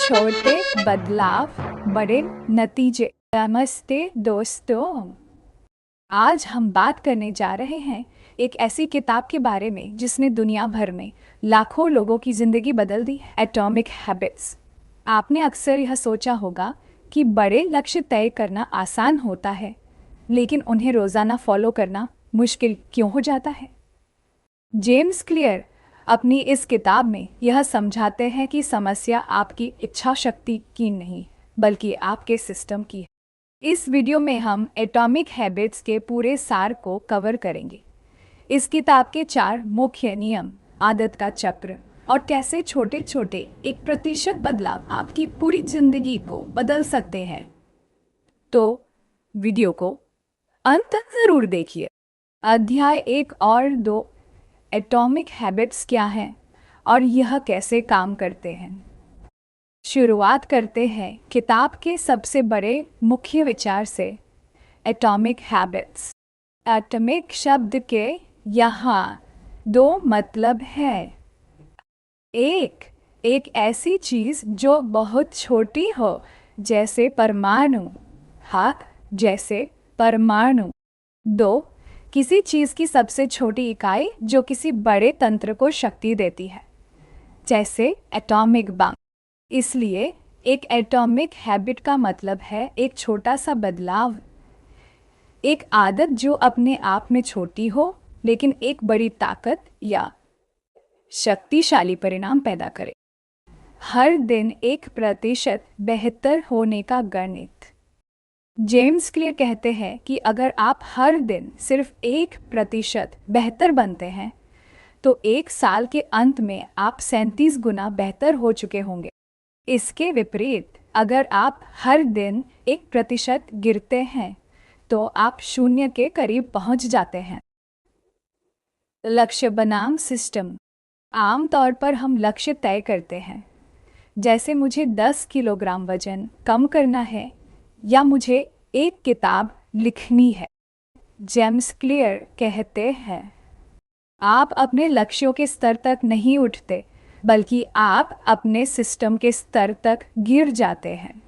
छोटे बदलाव बड़े नतीजे। नमस्ते दोस्तों, आज हम बात करने जा रहे हैं एक ऐसी किताब के बारे में जिसने दुनिया भर में लाखों लोगों की जिंदगी बदल दी, एटॉमिक हैबिट्स। आपने अक्सर यह सोचा होगा कि बड़े लक्ष्य तय करना आसान होता है, लेकिन उन्हें रोजाना फॉलो करना मुश्किल क्यों हो जाता है। जेम्स क्लियर अपनी इस किताब में यह समझाते हैं कि समस्या आपकी इच्छा शक्ति की नहीं, बल्कि आपके सिस्टम की है। इस वीडियो में हम एटॉमिक हैबिट्स के पूरे सार को कवर करेंगे। इस किताब के 4 मुख्य नियम, आदत का चक्र और कैसे छोटे छोटे 1% बदलाव आपकी पूरी जिंदगी को बदल सकते हैं। तो वीडियो को अंत तक जरूर देखिए। अध्याय 1 और 2, एटॉमिक हैबिट्स क्या हैं और यह कैसे काम करते हैं। शुरुआत करते हैं किताब के सबसे बड़े मुख्य विचार से, एटॉमिक हैबिट्स। एटॉमिक शब्द के यहाँ 2 मतलब है। एक ऐसी चीज़ जो बहुत छोटी हो, जैसे परमाणु। जैसे परमाणु। 2, किसी चीज़ की सबसे छोटी इकाई जो किसी बड़े तंत्र को शक्ति देती है, जैसे एटॉमिक बम। इसलिए एक एटॉमिक हैबिट का मतलब है एक छोटा सा बदलाव, एक आदत जो अपने आप में छोटी हो लेकिन एक बड़ी ताकत या शक्तिशाली परिणाम पैदा करे। हर दिन 1% बेहतर होने का गणित। जेम्स क्लियर कहते हैं कि अगर आप हर दिन सिर्फ 1% बेहतर बनते हैं तो 1 साल के अंत में आप 37 गुना बेहतर हो चुके होंगे। इसके विपरीत, अगर आप हर दिन 1% गिरते हैं तो आप 0 के करीब पहुंच जाते हैं। लक्ष्य बनाम सिस्टम। आमतौर पर हम लक्ष्य तय करते हैं, जैसे मुझे 10 किलोग्राम वजन कम करना है या मुझे एक किताब लिखनी है। जेम्स क्लियर कहते हैं, आप अपने लक्ष्यों के स्तर तक नहीं उठते, बल्कि आप अपने सिस्टम के स्तर तक गिर जाते हैं।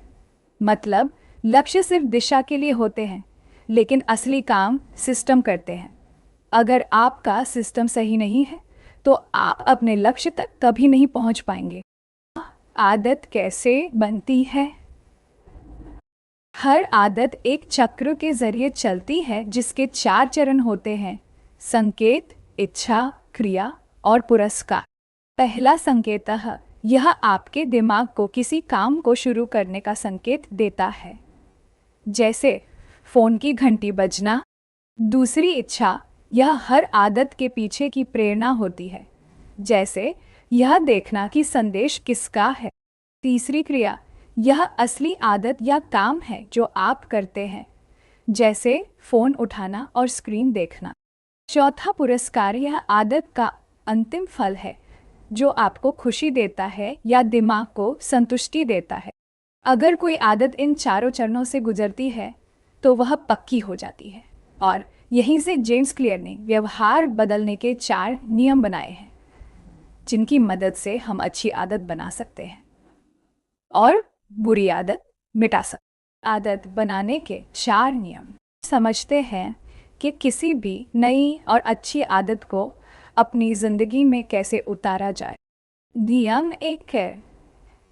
मतलब, लक्ष्य सिर्फ दिशा के लिए होते हैं, लेकिन असली काम सिस्टम करते हैं। अगर आपका सिस्टम सही नहीं है तो आप अपने लक्ष्य तक कभी नहीं पहुंच पाएंगे। आदत कैसे बनती है? हर आदत एक चक्र के जरिए चलती है जिसके 4 चरण होते हैं: संकेत, इच्छा, क्रिया और पुरस्कार। पहला संकेतः, यह आपके दिमाग को किसी काम को शुरू करने का संकेत देता है, जैसे फोन की घंटी बजना। दूसरी इच्छा, यह हर आदत के पीछे की प्रेरणा होती है, जैसे यह देखना कि संदेश किसका है। तीसरी क्रिया, यह असली आदत या काम है जो आप करते हैं, जैसे फोन उठाना और स्क्रीन देखना। चौथा पुरस्कार, यह आदत का अंतिम फल है जो आपको खुशी देता है या दिमाग को संतुष्टि देता है। अगर कोई आदत इन 4 चरणों से गुजरती है तो वह पक्की हो जाती है। और यहीं से जेम्स क्लियर ने व्यवहार बदलने के 4 नियम बनाए हैं, जिनकी मदद से हम अच्छी आदत बना सकते हैं और बुरी आदत मिटा सकते। आदत बनाने के 4 नियम। समझते हैं कि किसी भी नई और अच्छी आदत को अपनी जिंदगी में कैसे उतारा जाए। नियम 1 है,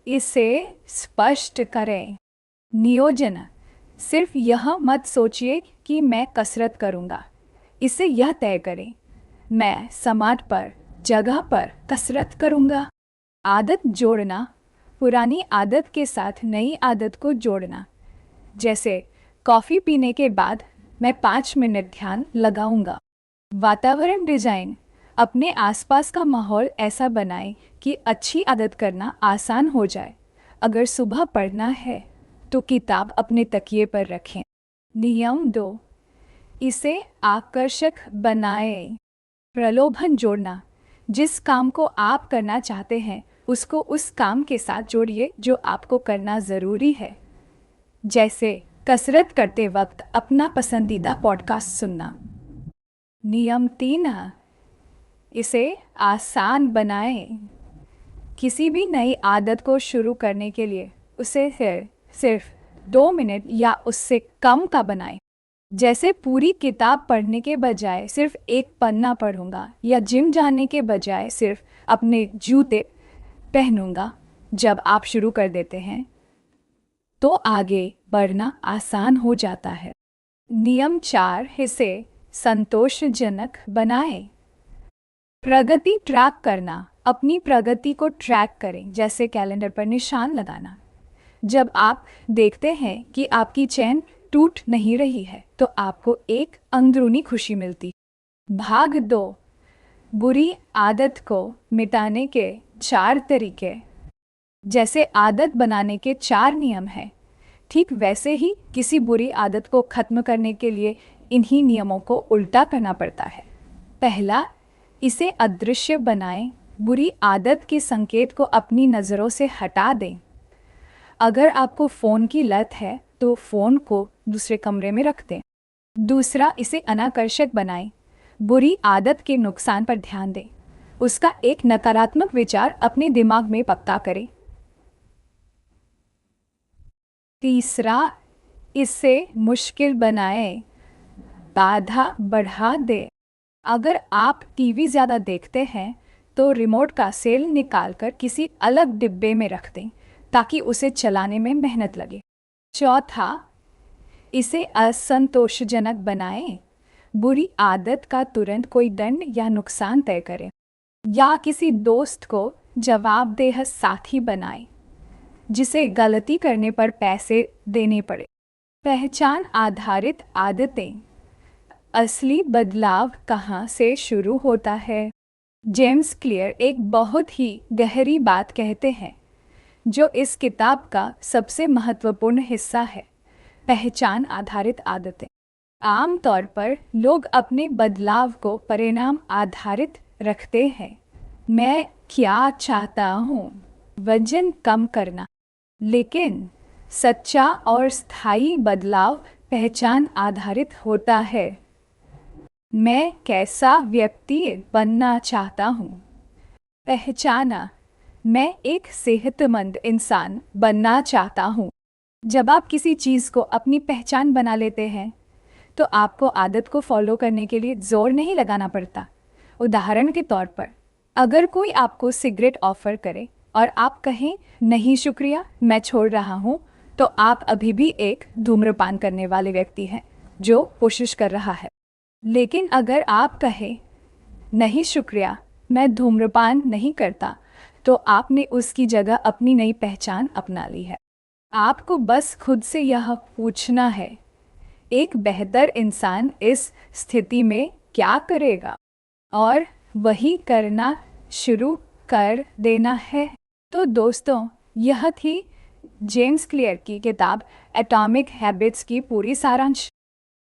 इसे स्पष्ट करें। नियोजन। सिर्फ यह मत सोचिए कि मैं कसरत करूंगा। इसे यह तय करें, मैं समाट पर जगह पर कसरत करूंगा। आदत जोड़ना। पुरानी आदत के साथ नई आदत को जोड़ना, जैसे कॉफ़ी पीने के बाद मैं 5 मिनट ध्यान लगाऊंगा। वातावरण डिजाइन। अपने आसपास का माहौल ऐसा बनाएं कि अच्छी आदत करना आसान हो जाए। अगर सुबह पढ़ना है तो किताब अपने तकिए पर रखें। नियम 2, इसे आकर्षक बनाएं। प्रलोभन जोड़ना। जिस काम को आप करना चाहते हैं उसको उस काम के साथ जोड़िए जो आपको करना ज़रूरी है, जैसे कसरत करते वक्त अपना पसंदीदा पॉडकास्ट सुनना। नियम 3, इसे आसान बनाएं। किसी भी नई आदत को शुरू करने के लिए उसे सिर्फ 2 मिनट या उससे कम का बनाएं। जैसे पूरी किताब पढ़ने के बजाय सिर्फ एक पन्ना पढ़ूंगा या जिम जाने के बजाय सिर्फ अपने जूते पहनूंगा। जब आप शुरू कर देते हैं तो आगे बढ़ना आसान हो जाता है। नियम 4, इसे संतोषजनक बनाएं। प्रगति ट्रैक करना। अपनी प्रगति को ट्रैक करें, जैसे कैलेंडर पर निशान लगाना। जब आप देखते हैं कि आपकी चेन टूट नहीं रही है तो आपको एक अंदरूनी खुशी मिलती। भाग 2, बुरी आदत को मिटाने के 4 तरीके। जैसे आदत बनाने के 4 नियम हैं, ठीक वैसे ही किसी बुरी आदत को खत्म करने के लिए इन्हीं नियमों को उल्टा करना पड़ता है। पहला, इसे अदृश्य बनाएं। बुरी आदत के संकेत को अपनी नज़रों से हटा दें। अगर आपको फ़ोन की लत है तो फ़ोन को दूसरे कमरे में रख दें। दूसरा, इसे अनाकर्षक बनाएं। बुरी आदत के नुकसान पर ध्यान दें। उसका एक नकारात्मक विचार अपने दिमाग में पक्का करें। तीसरा, इसे मुश्किल बनाएं। बाधा बढ़ा दें। अगर आप टीवी ज़्यादा देखते हैं तो रिमोट का सेल निकालकर किसी अलग डिब्बे में रख दें ताकि उसे चलाने में मेहनत लगे। चौथा, इसे असंतोषजनक बनाएं। बुरी आदत का तुरंत कोई दंड या नुकसान तय करें या किसी दोस्त को जवाबदेह साथी बनाएं जिसे गलती करने पर पैसे देने पड़े। पहचान आधारित आदतें। असली बदलाव कहाँ से शुरू होता है? जेम्स क्लियर एक बहुत ही गहरी बात कहते हैं जो इस किताब का सबसे महत्वपूर्ण हिस्सा है। पहचान आधारित आदतें। आमतौर पर लोग अपने बदलाव को परिणाम आधारित रखते हैं। मैं क्या चाहता हूँ? वजन कम करना। लेकिन सच्चा और स्थायी बदलाव पहचान आधारित होता है। मैं कैसा व्यक्ति बनना चाहता हूँ? पहचाना, मैं एक सेहतमंद इंसान बनना चाहता हूँ। जब आप किसी चीज़ को अपनी पहचान बना लेते हैं तो आपको आदत को फॉलो करने के लिए जोर नहीं लगाना पड़ता। उदाहरण के तौर पर, अगर कोई आपको सिगरेट ऑफर करे और आप कहें नहीं शुक्रिया, मैं छोड़ रहा हूँ, तो आप अभी भी एक धूम्रपान करने वाले व्यक्ति हैं जो कोशिश कर रहा है। लेकिन अगर आप कहें नहीं शुक्रिया, मैं धूम्रपान नहीं करता, तो आपने उसकी जगह अपनी नई पहचान अपना ली है। आपको बस खुद से यह पूछना है, एक बेहतर इंसान इस स्थिति में क्या करेगा, और वही करना शुरू कर देना है। तो दोस्तों, यह थी जेम्स क्लियर की किताब एटॉमिक हैबिट्स की पूरी सारांश।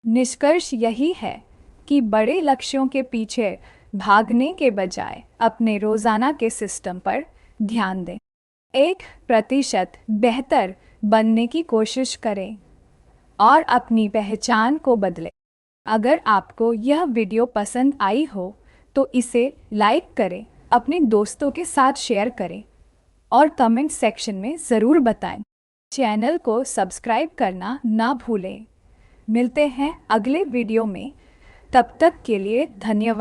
निष्कर्ष यही है कि बड़े लक्ष्यों के पीछे भागने के बजाय अपने रोज़ाना के सिस्टम पर ध्यान दें। 1% बेहतर बनने की कोशिश करें और अपनी पहचान को बदलें। अगर आपको यह वीडियो पसंद आई हो तो इसे लाइक करें, अपने दोस्तों के साथ शेयर करें और कमेंट सेक्शन में ज़रूर बताएं। चैनल को सब्सक्राइब करना ना भूलें। मिलते हैं अगले वीडियो में, तब तक के लिए धन्यवाद।